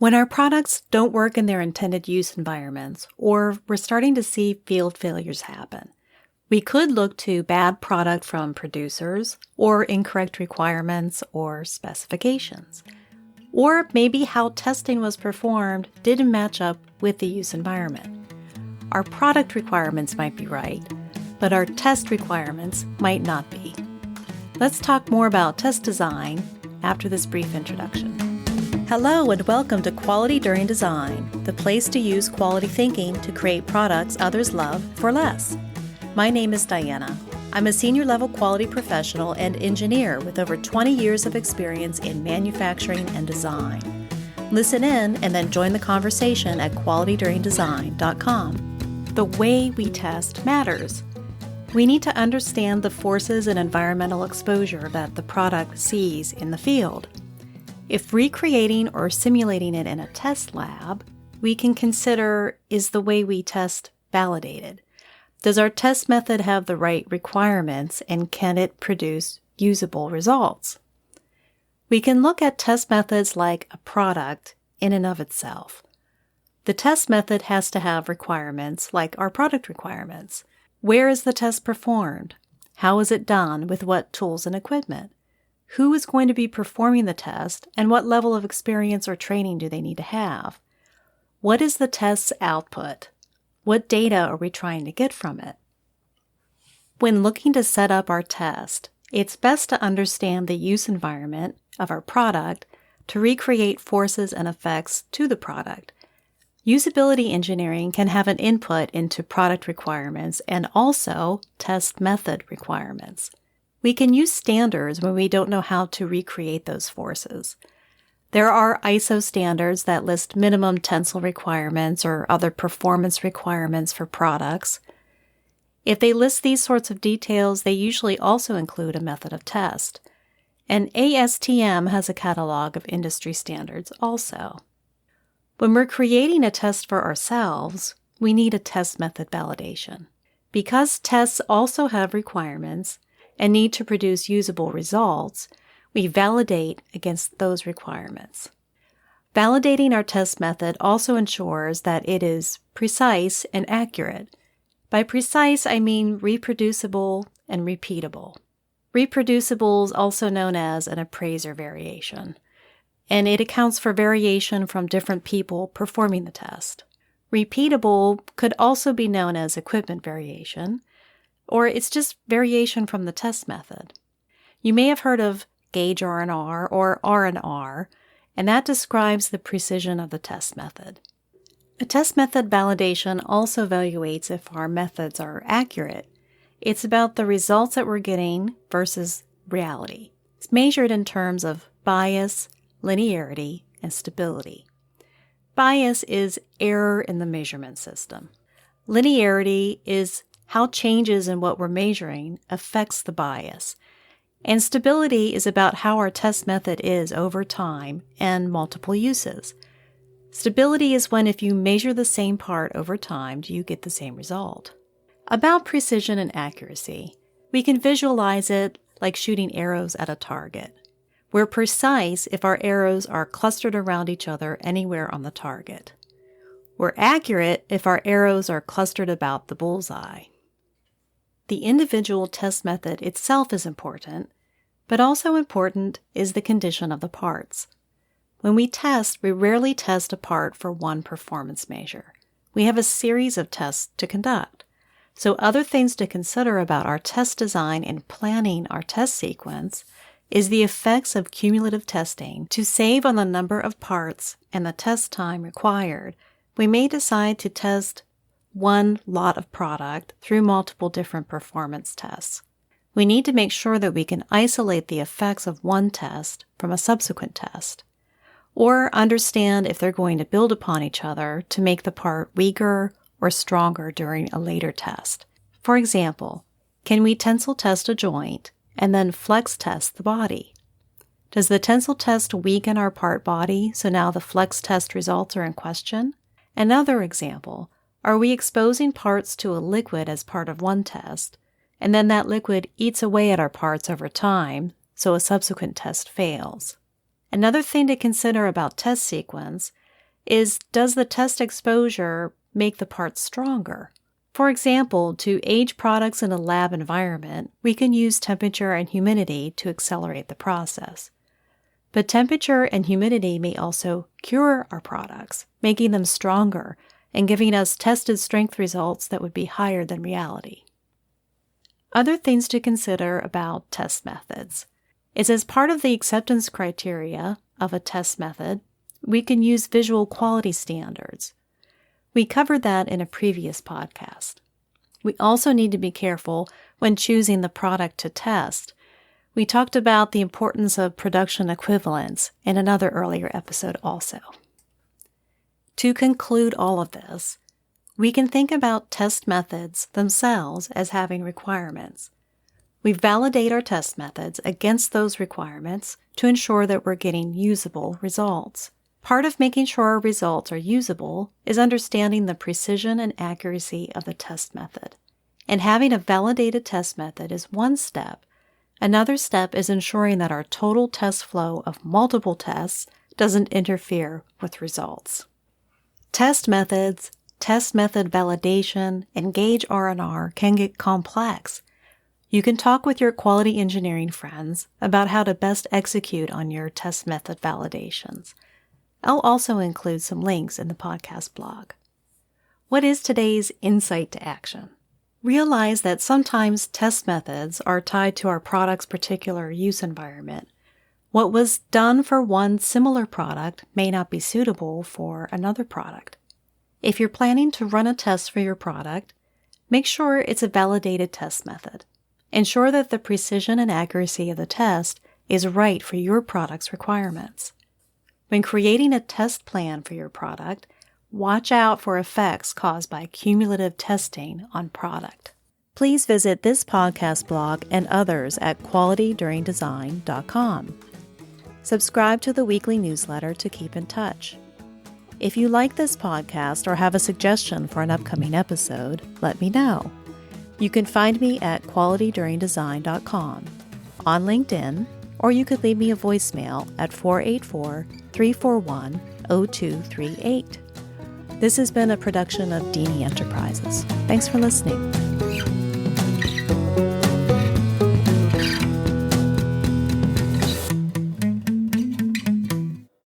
When our products don't work in their intended use environments, or we're starting to see field failures happen, we could look to bad product from producers, or incorrect requirements or specifications. Or maybe how testing was performed didn't match up with the use environment. Our product requirements might be right, but our test requirements might not be. Let's talk more about test design after this brief introduction. Hello and welcome to Quality During Design, the place to use quality thinking to create products others love for less. My name is DIANNA. I'm a senior level quality professional and engineer with over 20 years of experience in manufacturing and design. Listen in and then join the conversation at qualityduringdesign.com. The way we test matters. We need to understand the forces and environmental exposure that the product sees in the field. If recreating or simulating it in a test lab, we can consider, is the way we test validated? Does our test method have the right requirements and can it produce usable results? We can look at test methods like a product in and of itself. The test method has to have requirements like our product requirements. Where is the test performed? How is it done? With what tools and equipment? Who is going to be performing the test, and what level of experience or training do they need to have? What is the test's output? What data are we trying to get from it? When looking to set up our test, it's best to understand the use environment of our product to recreate forces and effects to the product. Usability engineering can have an input into product requirements and also test method requirements. We can use standards when we don't know how to recreate those forces. There are ISO standards that list minimum tensile requirements or other performance requirements for products. If they list these sorts of details, they usually also include a method of test. And ASTM has a catalog of industry standards also. When we're creating a test for ourselves, we need a test method validation. Because tests also have requirements and need to produce usable results, we validate against those requirements. Validating our test method also ensures that it is precise and accurate. By precise, I mean reproducible and repeatable. Reproducible is also known as an appraiser variation, and it accounts for variation from different people performing the test. Repeatable could also be known as equipment variation, or it's just variation from the test method. You may have heard of gauge R&R or R&R, and that describes the precision of the test method. A test method validation also evaluates if our methods are accurate. It's about the results that we're getting versus reality. It's measured in terms of bias, linearity, and stability. Bias is error in the measurement system. Linearity is how changes in what we're measuring affects the bias. And stability is about how our test method is over time and multiple uses. Stability is when if you measure the same part over time, do you get the same result? About precision and accuracy, we can visualize it like shooting arrows at a target. We're precise if our arrows are clustered around each other anywhere on the target. We're accurate if our arrows are clustered about the bullseye. The individual test method itself is important, but also important is the condition of the parts. When we test, we rarely test a part for one performance measure. We have a series of tests to conduct. So other things to consider about our test design and planning our test sequence is the effects of cumulative testing. To save on the number of parts and the test time required, we may decide to test one lot of product through multiple different performance tests. We need to make sure that we can isolate the effects of one test from a subsequent test, or understand if they're going to build upon each other to make the part weaker or stronger during a later test. For example, can we tensile test a joint and then flex test the body? Does the tensile test weaken our part body, so now the flex test results are in question? Another example, are we exposing parts to a liquid as part of one test, and then that liquid eats away at our parts over time, so a subsequent test fails? Another thing to consider about test sequence is, does the test exposure make the parts stronger? For example, to age products in a lab environment, we can use temperature and humidity to accelerate the process. But temperature and humidity may also cure our products, making them stronger and giving us tested strength results that would be higher than reality. Other things to consider about test methods is, as part of the acceptance criteria of a test method, we can use visual quality standards. We covered that in a previous podcast. We also need to be careful when choosing the product to test. We talked about the importance of production equivalence in another earlier episode also. To conclude all of this, we can think about test methods themselves as having requirements. We validate our test methods against those requirements to ensure that we're getting usable results. Part of making sure our results are usable is understanding the precision and accuracy of the test method. And having a validated test method is one step. Another step is ensuring that our total test flow of multiple tests doesn't interfere with results. Test methods, test method validation, and gauge R&R can get complex. You can talk with your quality engineering friends about how to best execute on your test method validations. I'll also include some links in the podcast blog. What is today's insight to action? Realize that sometimes test methods are tied to our product's particular use environment. What was done for one similar product may not be suitable for another product. If you're planning to run a test for your product, make sure it's a validated test method. Ensure that the precision and accuracy of the test is right for your product's requirements. When creating a test plan for your product, watch out for effects caused by cumulative testing on product. Please visit this podcast blog and others at qualityduringdesign.com. Subscribe to the weekly newsletter to keep in touch. If you like this podcast or have a suggestion for an upcoming episode, let me know. You can find me at qualityduringdesign.com, on LinkedIn, or you could leave me a voicemail at 484-341-0238. This has been a production of DIANNA Enterprises. Thanks for listening.